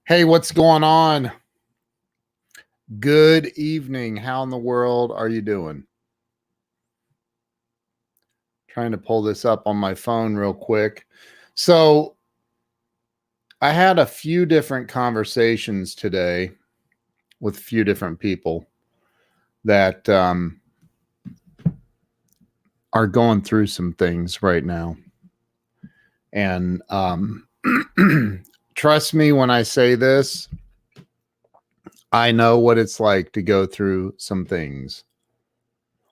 Hey, what's going on? Good evening. How in the world are you doing? Trying to pull this up on my phone real quick. So, I had a few different conversations today with a few different people that are going through some things right now. And trust me when I say this, I know what it's like to go through some things.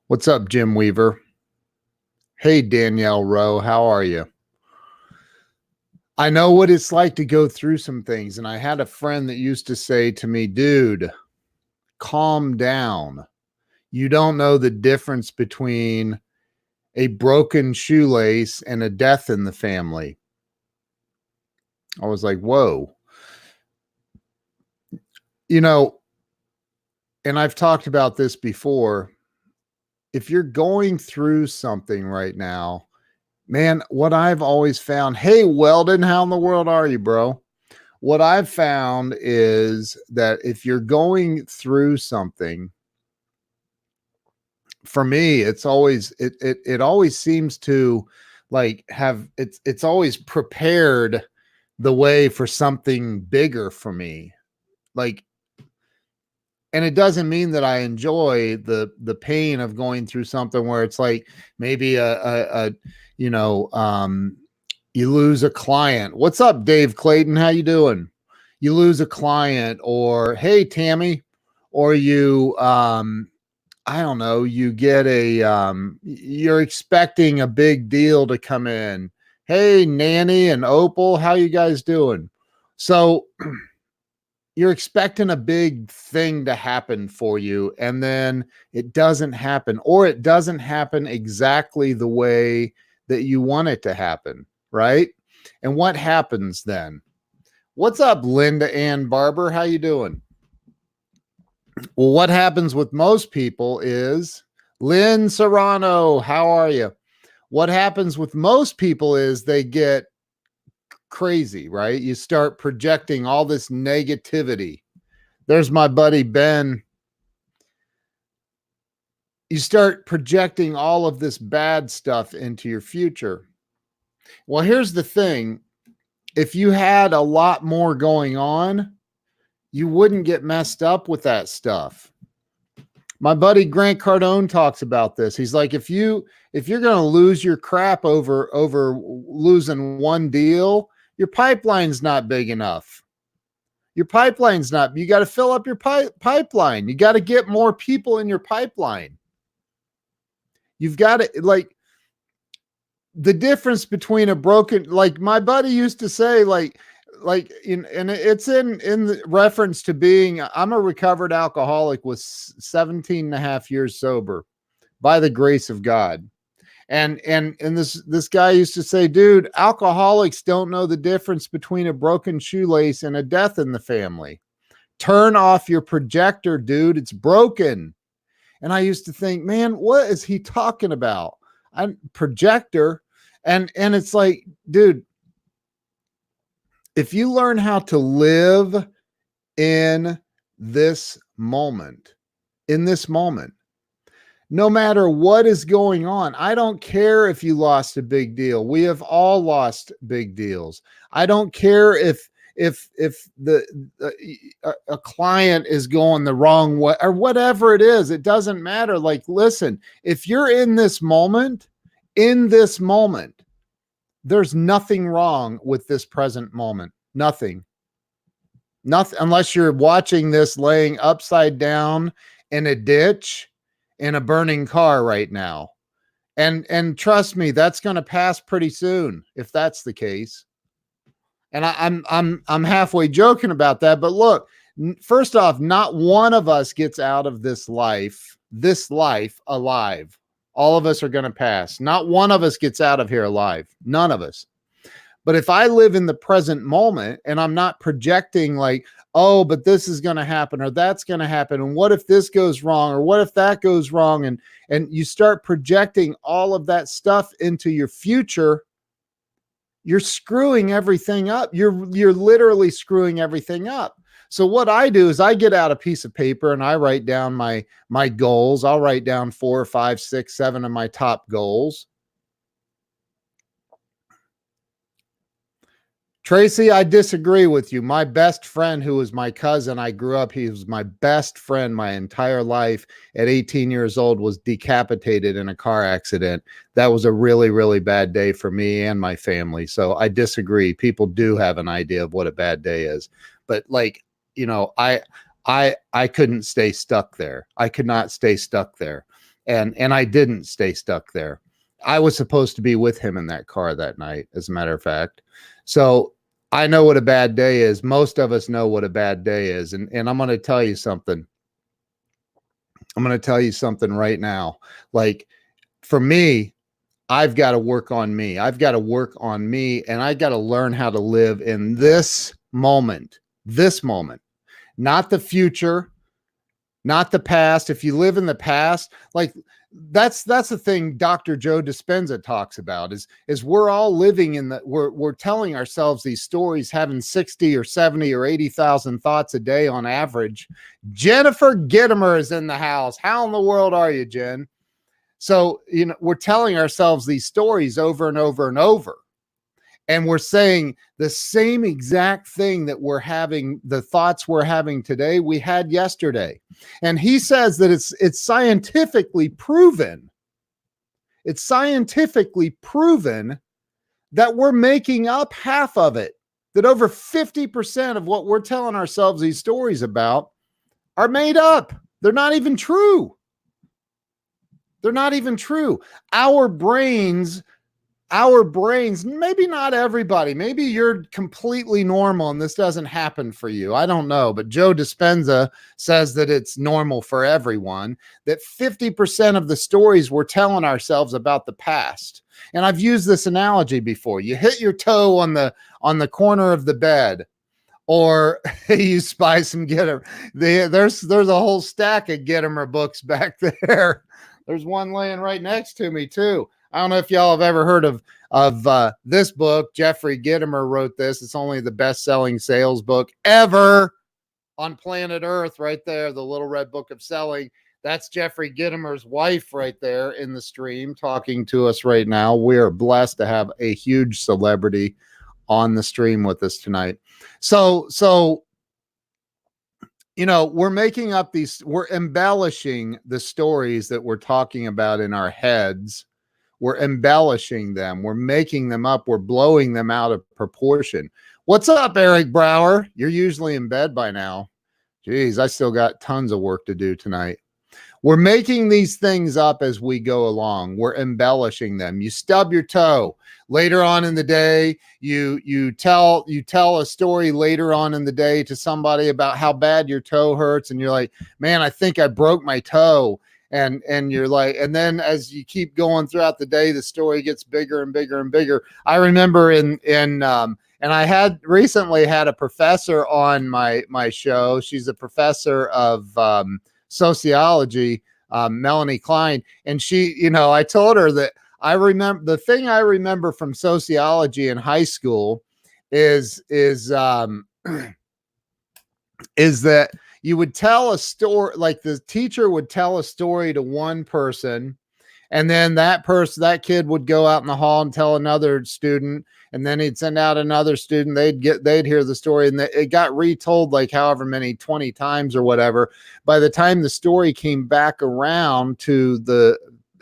What's up, Jim Weaver? Hey, Danielle Rowe, how are you? I know what it's like to go through some things. And I had a friend that used to say to me, dude, calm down. You don't know the difference between a broken shoelace and a death in the family. I was like, whoa. You know, and I've talked about this before. If you're going through something right now, man, what I've always found, hey, Weldon, how in the world are you, bro? What I've found is that if you're going through something, for me, it's always it always seems to like have it's always prepared the way for something bigger for me. Like, and it doesn't mean that I enjoy the pain of going through something where it's like maybe a you know you lose a client. What's up, Dave Clayton? How you doing? You lose a client, or hey, Tammy, or you I don't know, you get you're expecting a big deal to come in. Hey, Nanny and Opal, how you guys doing? So you're expecting a big thing to happen for you, and then it doesn't happen, or it doesn't happen exactly the way that you want it to happen, right? And what happens then? What's up, Linda Ann Barber? How you doing? Well, what happens with most people is, Lynn Serrano, how are you? What happens with most people is they get crazy, right? You start projecting all this negativity. There's my buddy Ben. You start projecting all of this bad stuff into your future. Well, here's the thing. If you had a lot more going on, you wouldn't get messed up with that stuff. My buddy Grant Cardone talks about this. He's like, if you're going to lose your crap over losing one deal, your pipeline's not big enough. Your pipeline's not, you got to fill up your pipeline. You got to get more people in your pipeline. You've got to, like, the difference between a broken, like my buddy used to say, and it's in the reference to being, I'm a recovered alcoholic with 17 and a half years sober by the grace of God. And this guy used to say, dude, alcoholics don't know the difference between a broken shoelace and a death in the family. Turn off your projector, dude. It's broken. And I used to think, man, what is he talking about? I'm projector. And it's like, dude, if you learn how to live in this moment, no matter what is going on, I don't care if you lost a big deal. We have all lost big deals. I don't care if a client is going the wrong way or whatever it is. It doesn't matter. Like, listen, if you're in this moment, there's nothing wrong with this present moment. Nothing, unless you're watching this laying upside down in a ditch in a burning car right now. And trust me, that's going to pass pretty soon if that's the case. And I'm halfway joking about that, but look, first off, not one of us gets out of this life alive. All of us are going to pass. Not one of us gets out of here alive. None of us. But if I live in the present moment and I'm not projecting like, oh, but this is going to happen or that's going to happen, and what if this goes wrong or what if that goes wrong, and you start projecting all of that stuff into your future, you're screwing everything up. You're literally screwing everything up. So what I do is I get out a piece of paper and I write down my goals. I'll write down 4, 5, 6, 7 of my top goals. Tracy, I disagree with you. My best friend, who was my cousin, I grew up, he was my best friend my entire life. At 18 years old, was decapitated in a car accident. That was a really, really bad day for me and my family. So I disagree. People do have an idea of what a bad day is. But like, you know, I couldn't stay stuck there. I could not stay stuck there. And I didn't stay stuck there. I was supposed to be with him in that car that night, as a matter of fact. So I know what a bad day is. Most of us know what a bad day is. And I'm going to tell you something. I'm going to tell you something right now. Like, for me, I've got to work on me. I've got to work on me, and I got to learn how to live in this moment, not the future, not the past. If you live in the past, like, that's the thing Dr. Joe Dispenza talks about is we're all living in we're telling ourselves these stories, having 60 or 70 or 80,000 thoughts a day on average. Jennifer Gitomer is in the house. How in the world are you, Jen? So, you know, we're telling ourselves these stories over and over and over. And we're saying the same exact thing that we're having, the thoughts we're having today, we had yesterday. And he says that it's scientifically proven. It's scientifically proven that we're making up half of it, that over 50% of what we're telling ourselves these stories about are made up. They're not even true. They're not even true. Our brains, maybe not everybody, maybe you're completely normal and this doesn't happen for you. I don't know. But Joe Dispenza says that it's normal for everyone, that 50% of the stories we're telling ourselves about the past. And I've used this analogy before. You hit your toe on the corner of the bed, or you spy some Gitomer. There's a whole stack of Gitomer books back there. There's one laying right next to me too. I don't know if y'all have ever heard of this book. Jeffrey Gitomer wrote this. It's only the best-selling sales book ever on planet Earth, right there, the Little Red Book of Selling. That's Jeffrey Gitomer's wife right there in the stream talking to us right now. We are blessed to have a huge celebrity on the stream with us tonight. So you know, we're making up we're embellishing the stories that we're talking about in our heads. We're embellishing them. We're making them up. We're blowing them out of proportion. What's up, Eric Brower? You're usually in bed by now. Geez, I still got tons of work to do tonight. We're making these things up as we go along. We're embellishing them. You stub your toe. Later on in the day, you tell a story later on in the day to somebody about how bad your toe hurts, and you're like, man, I think I broke my toe. And you're like, and then as you keep going throughout the day, the story gets bigger and bigger and bigger. I remember and I had recently had a professor on my show. She's a professor of sociology, Melanie Klein. And she, you know, I told her that I remember the thing I remember from sociology in high school is that you would tell a story, like the teacher would tell a story to one person, and then that kid would go out in the hall and tell another student, and then he'd send out another student. They'd hear the story, and it got retold like however many 20 times or whatever. By the time the story came back around to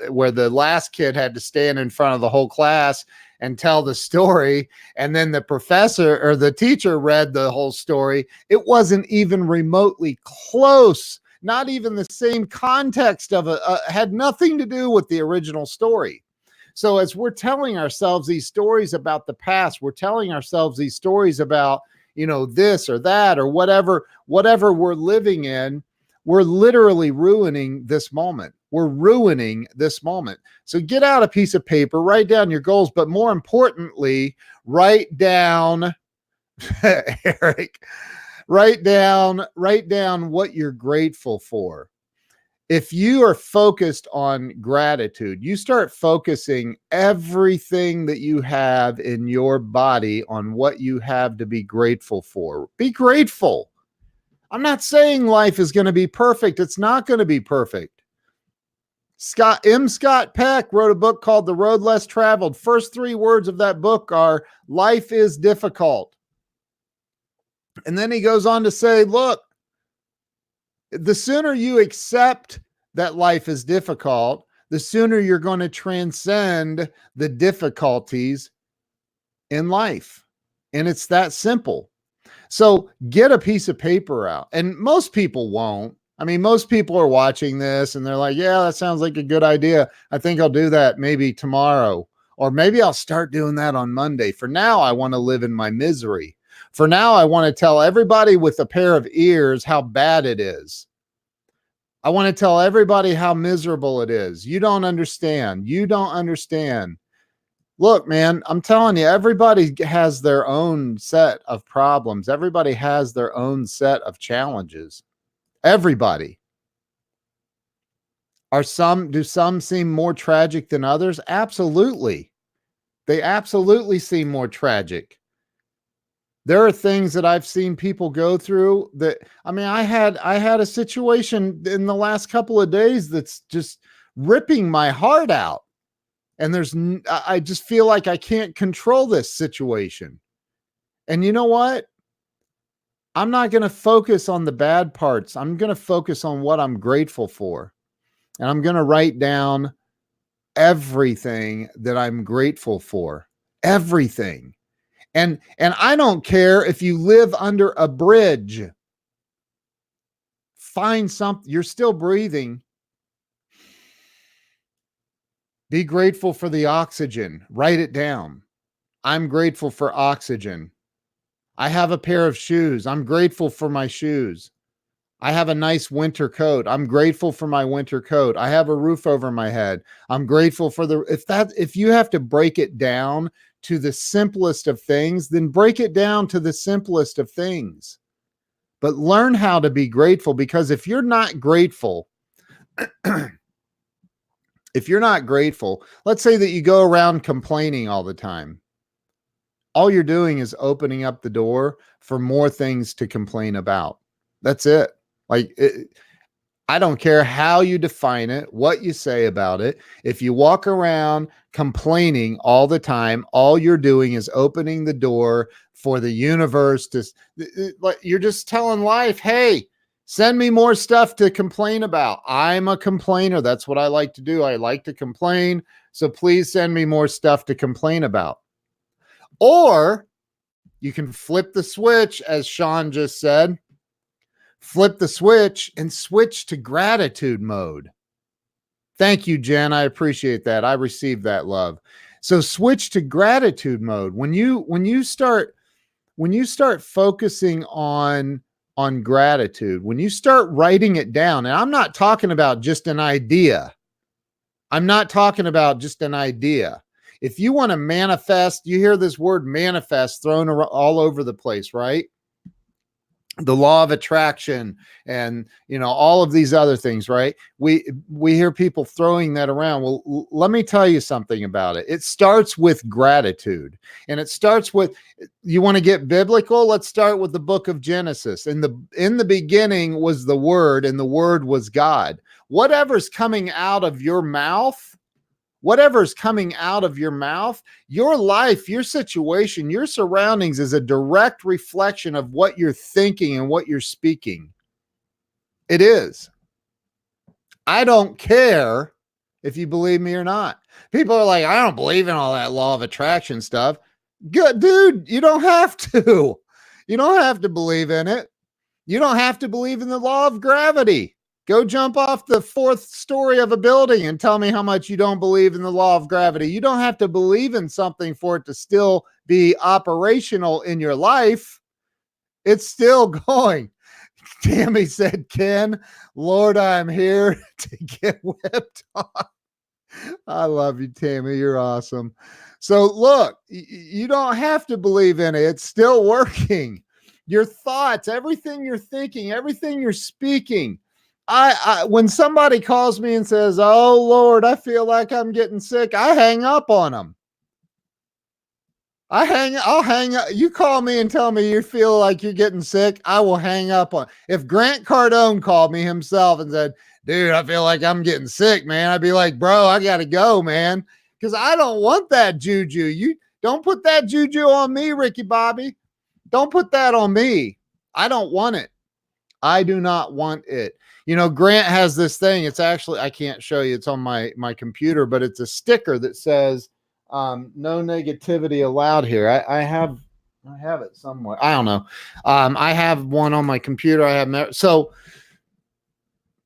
where the last kid had to stand in front of the whole class and tell the story, and then the professor or the teacher read the whole story, it wasn't even remotely close. Not even the same context of had nothing to do with the original story. So as we're telling ourselves these stories about the past, we're telling ourselves these stories about, you know, this or that or whatever we're living in, we're literally ruining this moment. We're ruining this moment. So get out a piece of paper, write down your goals, but more importantly, write down, Eric, write down what you're grateful for. If you are focused on gratitude, you start focusing everything that you have in your body on what you have to be grateful for. Be grateful. I'm not saying life is going to be perfect. It's not going to be perfect. Scott Peck wrote a book called The Road Less Traveled. First 3 words of that book are life is difficult. And then he goes on to say, look, the sooner you accept that life is difficult, the sooner you're going to transcend the difficulties in life. And it's that simple. So get a piece of paper out. And most people won't. I mean, most people are watching this and they're like, yeah, that sounds like a good idea. I think I'll do that maybe tomorrow, or maybe I'll start doing that on Monday. For now, I want to live in my misery. For now, I want to tell everybody with a pair of ears how bad it is. I want to tell everybody how miserable it is. You don't understand. You don't understand. Look, man, I'm telling you, everybody has their own set of problems. Everybody has their own set of challenges. Everybody. Do some seem more tragic than others? Absolutely. They absolutely seem more tragic. There are things that I've seen people go through that, I mean, I had a situation in the last couple of days that's just ripping my heart out. And I just feel like I can't control this situation. And you know what? I'm not going to focus on the bad parts. I'm going to focus on what I'm grateful for. And I'm going to write down everything that I'm grateful for. Everything. And I don't care if you live under a bridge. Find something. You're still breathing. Be grateful for the oxygen. Write it down. I'm grateful for oxygen. I have a pair of shoes. I'm grateful for my shoes. I have a nice winter coat. I'm grateful for my winter coat. I have a roof over my head. I'm grateful for if you have to break it down to the simplest of things, then break it down to the simplest of things. But learn how to be grateful, because if you're not grateful, let's say that you go around complaining all the time. All you're doing is opening up the door for more things to complain about. That's it. I don't care how you define it, what you say about it. If you walk around complaining all the time, all you're doing is opening the door for the universe to, you're just telling life, hey, send me more stuff to complain about. I'm a complainer. That's what I like to do. I like to complain. So please send me more stuff to complain about. Or you can flip the switch, as Sean just said. Flip the switch and switch to gratitude mode. Thank you, Jen. I appreciate that. I received that love. So switch to gratitude mode. When you start focusing on gratitude, when you start writing it down, and I'm not talking about just an idea. If you want to manifest, you hear this word manifest thrown all over the place, right? The law of attraction and, all of these other things, right? We hear people throwing that around. Well, let me tell you something about it. It starts with gratitude, and it starts with, you want to get biblical? Let's start with the book of Genesis. In the beginning was the Word, and the Word was God. Whatever's coming out of your mouth, your life, your situation, your surroundings is a direct reflection of what you're thinking and what you're speaking. It is. I don't care if you believe me or not. People are like, I don't believe in all that law of attraction stuff. Good, dude, you don't have to. You don't have to believe in it. You don't have to believe in the law of gravity. Go jump off the 4th story of a building and tell me how much you don't believe in the law of gravity. You don't have to believe in something for it to still be operational in your life. It's still going. Tammy said, Ken, Lord, I'm here to get whipped on. I love you, Tammy. You're awesome. So look, you don't have to believe in it. It's still working. Your thoughts, everything you're thinking, everything you're speaking, when somebody calls me and says, "Oh Lord, I feel like I'm getting sick," I hang up on them. I'll hang up. You call me and tell me you feel like you're getting sick, I will hang up on. If Grant Cardone called me himself and said, "Dude, I feel like I'm getting sick, man," I'd be like, "Bro, I gotta go, man," because I don't want that juju. You don't put that juju on me, Ricky Bobby. Don't put that on me. I don't want it. I do not want it. You know, Grant has this thing. It's actually, I can't show you. It's on my computer, but it's a sticker that says, "No negativity allowed here." I have it somewhere. I don't know. I have one on my computer. So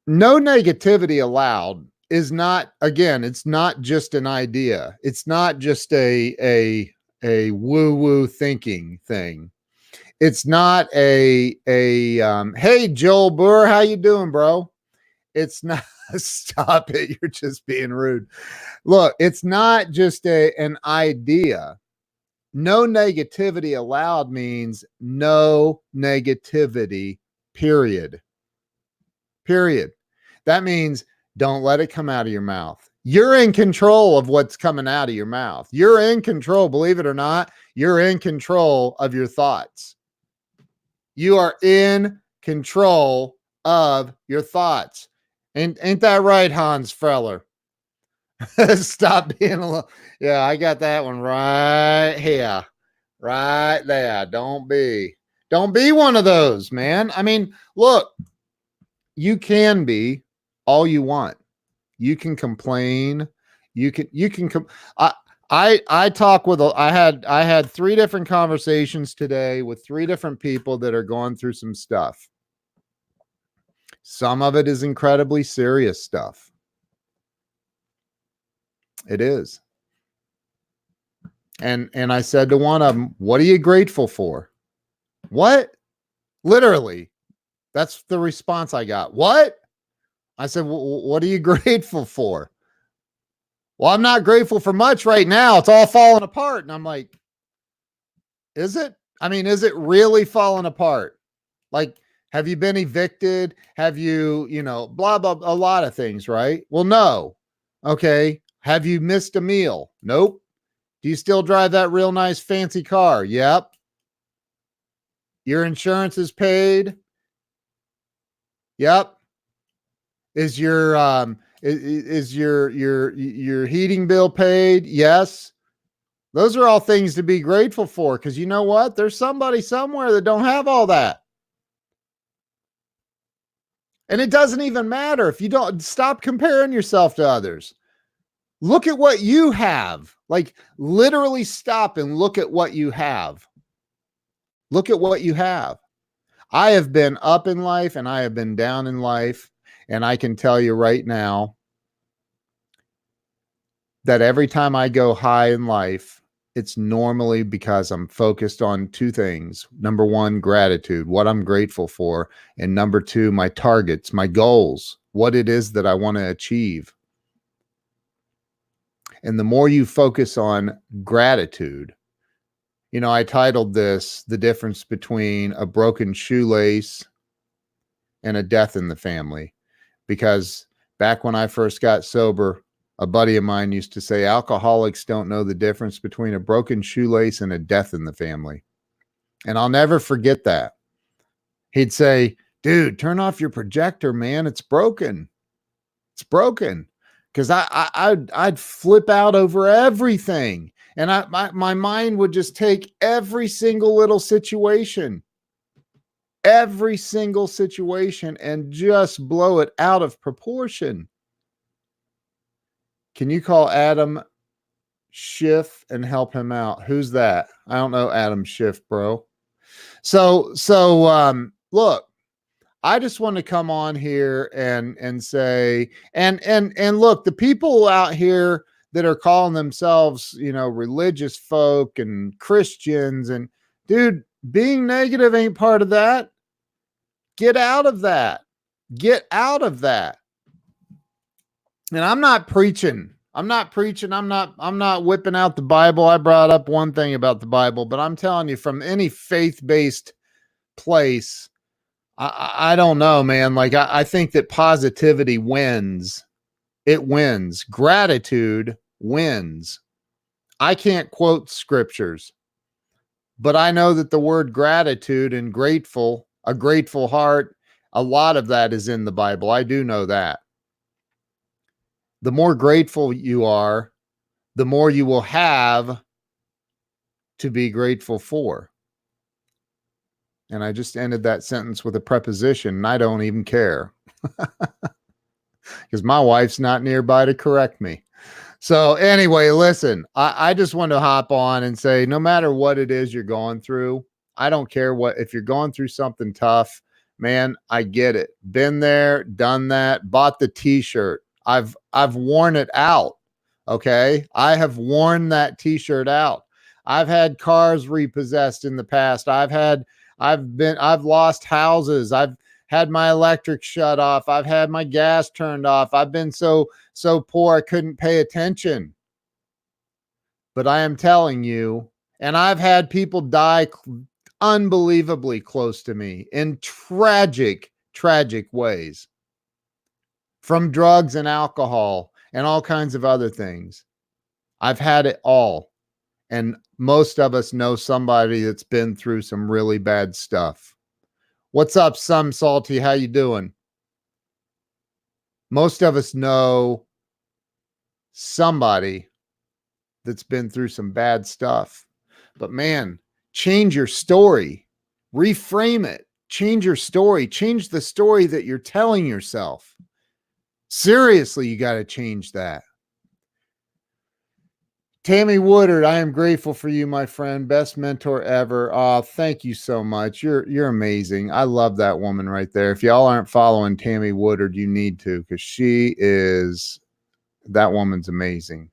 no negativity allowed is not, again, it's not just an idea. It's not just a woo-woo thinking thing. It's not hey Joel Bohr, how you doing, bro? It's not. Stop it, you're just being rude. Look, it's not just an idea. No negativity allowed means no negativity, period. That means don't let it come out of your mouth. You're in control of what's coming out of your mouth. You're in control, believe it or not. You're in control of your thoughts. You are in control of your thoughts. Ain't that right, Hans Feller? Stop being a little. Yeah, I got that one right here. Right there. Don't be one of those, man. I mean, look, you can be all you want. You can complain. You can I talk with I had 3 different conversations today with 3 different people that are going through some stuff. Some of it is incredibly serious stuff. It is. And I said to one of them, "What are you grateful for?" "What?" Literally. That's the response I got. "What?" I said, "What are you grateful for?" "Well, I'm not grateful for much right now. It's all falling apart." And I'm like, is it? I mean, is it really falling apart? Like, have you been evicted? Have you, blah, blah, a lot of things, right? Well, no. Okay. Have you missed a meal? Nope. Do you still drive that real nice fancy car? Yep. Your insurance is paid? Yep. Is your your heating bill paid? Yes. Those are all things to be grateful for, because you know what? There's somebody somewhere that don't have all that. And it doesn't even matter if you don't. Stop comparing yourself to others. Look at what you have. Like, literally stop and look at what you have. Look at what you have. I have been up in life and I have been down in life. And I can tell you right now that every time I go high in life, it's normally because I'm focused on 2 things. Number 1, gratitude, what I'm grateful for. And number 2, my targets, my goals, what it is that I want to achieve. And the more you focus on gratitude, I titled this "The Difference Between a Broken Shoelace and a Death in the Family," because back when I first got sober, a buddy of mine used to say, "Alcoholics don't know the difference between a broken shoelace and a death in the family." And I'll never forget that. He'd say, "Dude, turn off your projector, man. It's broken. It's broken." Because I'd flip out over everything. And my mind would just take every single little situation, and just blow it out of proportion. Can you call Adam Schiff and help him out? Who's that? I don't know Adam Schiff, bro. So look, I just want to come on here and say, and look, the people out here that are calling themselves, religious folk and Christians, and dude, being negative ain't part of that. Get out of that. Get out of that. And I'm not preaching. I'm not whipping out the Bible. I brought up one thing about the Bible, but I'm telling you, from any faith-based place, I don't know, man. Like I think that positivity wins. It wins. Gratitude wins. I can't quote scriptures, but I know that the word gratitude and grateful, a grateful heart, a lot of that is in the Bible. I do know that. The more grateful you are, the more you will have to be grateful for. And I just ended that sentence with a preposition, and I don't even care because my wife's not nearby to correct me. So anyway, listen, I just want to hop on and say, no matter what it is you're going through, I don't care what, if you're going through something tough, man, I get it. Been there, done that, bought the t-shirt. I've worn it out. Okay. I have worn that t-shirt out. I've had cars repossessed in the past. I've lost houses. I've had my electric shut off. I've had my gas turned off. I've been so poor I couldn't pay attention. But I am telling you, and I've had people die unbelievably close to me in tragic ways from drugs and alcohol and all kinds of other things. I've had it all. And most of us know somebody that's been through some really bad stuff. What's up, Some Salty? How you doing? Most of us know somebody that's been through some bad stuff. But man, change your story. Reframe it. Change your story. Change the story that you're telling yourself. Seriously, you got to change that. Tammy Woodard, I am grateful for you, my friend. Best mentor ever. Oh, thank you so much. You're amazing. I love that woman right there. If y'all aren't following Tammy Woodard, you need to, because that woman's amazing.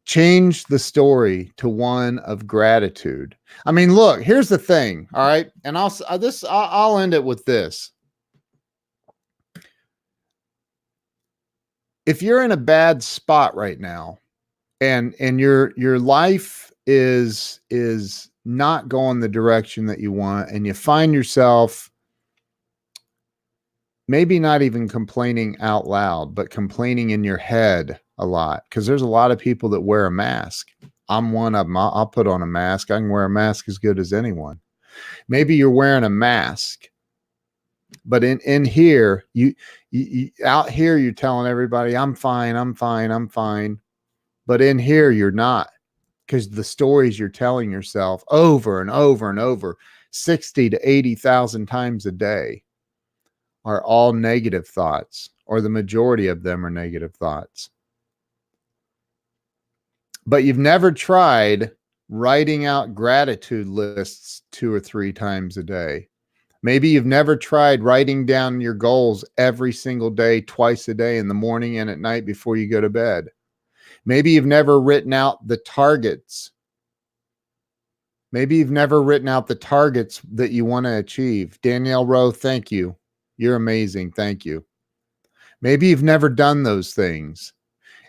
Change the story to one of gratitude. I mean, look, here's the thing. All right. And I'll end it with this. If you're in a bad spot right now and your life is not going the direction that you want, and you find yourself maybe not even complaining out loud, but complaining in your head a lot, because there's a lot of people that wear a mask. I'm one of them. I'll put on a mask. I can wear a mask as good as anyone. Maybe you're wearing a mask, but in here, you out here, you're telling everybody, I'm fine, I'm fine, I'm fine. But in here, you're not, because the stories you're telling yourself over and over and over, 60 to 80,000 times a day, are all negative thoughts, or the majority of them are negative thoughts. But you've never tried writing out gratitude lists 2 or 3 times a day. Maybe you've never tried writing down your goals every single day, twice a day, in the morning and at night before you go to bed. Maybe you've never written out the targets. Maybe you've never written out the targets that you want to achieve. Danielle Rowe, thank you. You're amazing. Thank you. Maybe you've never done those things,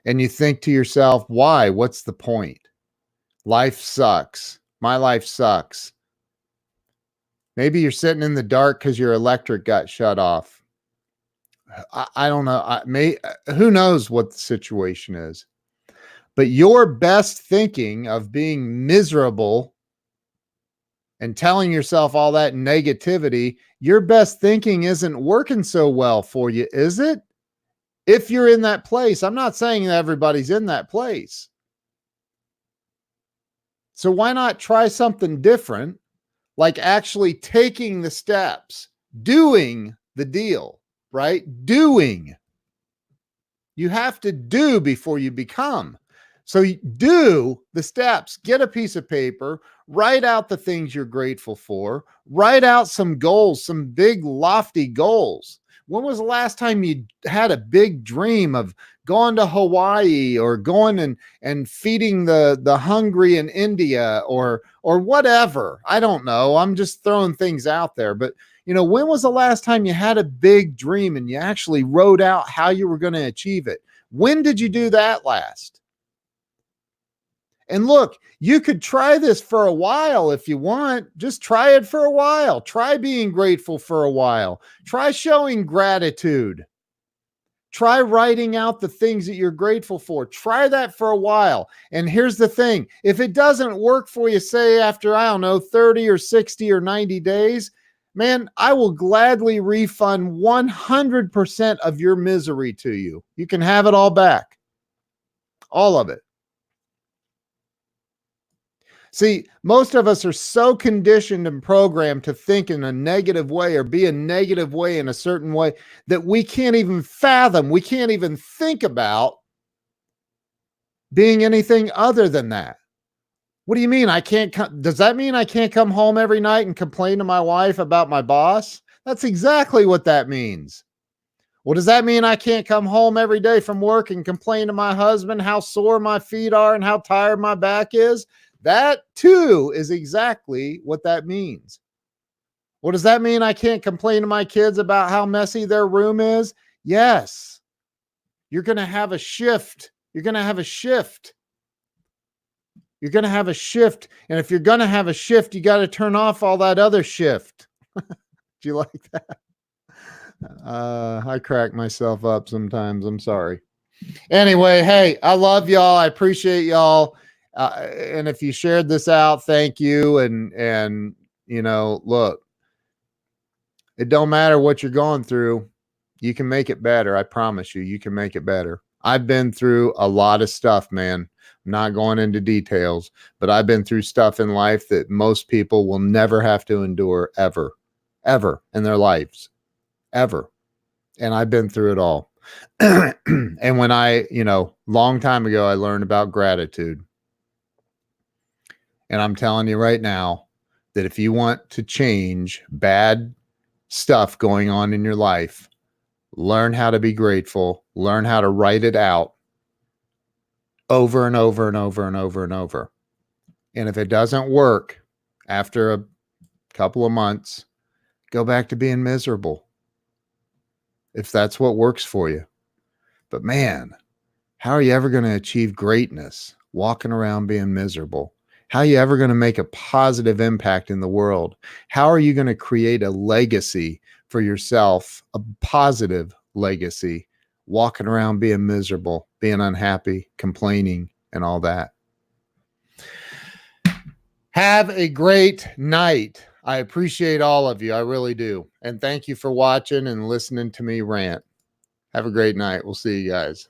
and you think to yourself, why? What's the point? Life sucks. My life sucks. Maybe you're sitting in the dark because your electric got shut off. I don't know. Who knows what the situation is? But your best thinking of being miserable and telling yourself all that negativity, your best thinking isn't working so well for you, is it? If you're in that place, I'm not saying that everybody's in that place. So why not try something different, like actually taking the steps, doing the deal, right? Doing. You have to do before you become. So do the steps, get a piece of paper, write out the things you're grateful for, write out some goals, some big lofty goals. When was the last time you had a big dream of going to Hawaii, or going and feeding the hungry in India, or whatever? I don't know. I'm just throwing things out there. But, when was the last time you had a big dream and you actually wrote out how you were going to achieve it? When did you do that last? And look, you could try this for a while if you want. Just try it for a while. Try being grateful for a while. Try showing gratitude. Try writing out the things that you're grateful for. Try that for a while. And here's the thing. If it doesn't work for you, say after, I don't know, 30 or 60 or 90 days, man, I will gladly refund 100% of your misery to you. You can have it all back. All of it. See, most of us are so conditioned and programmed to think in a negative way or be a negative way in a certain way that we can't even fathom, we can't even think about being anything other than that. What do you mean I can't come? Does that mean I can't come home every night and complain to my wife about my boss? That's exactly what that means. Well, does that mean I can't come home every day from work and complain to my husband how sore my feet are and how tired my back is? That too is exactly what that means. Well, does that mean I can't complain to my kids about how messy their room is? Yes. You're going to have a shift. You're going to have a shift. You're going to have a shift. And if you're going to have a shift, you got to turn off all that other shift. Do you like that? I crack myself up sometimes. I'm sorry. Anyway, hey, I love y'all. I appreciate y'all. And if you shared this out, thank you. And you know, look, it don't matter what you're going through. You can make it better. I promise you, you can make it better. I've been through a lot of stuff, man. I'm not going into details, but I've been through stuff in life that most people will never have to endure ever in their lives, ever. And I've been through it all. And when I, long time ago, I learned about gratitude. And I'm telling you right now that if you want to change bad stuff going on in your life, learn how to be grateful, learn how to write it out over and over and over and over and over. And if it doesn't work after a couple of months, go back to being miserable. If that's what works for you. But man, how are you ever going to achieve greatness walking around being miserable? How are you ever going to make a positive impact in the world? How are you going to create a legacy for yourself, a positive legacy, walking around being miserable, being unhappy, complaining, and all that? Have a great night. I appreciate all of you. I really do. And thank you for watching and listening to me rant. Have a great night. We'll see you guys.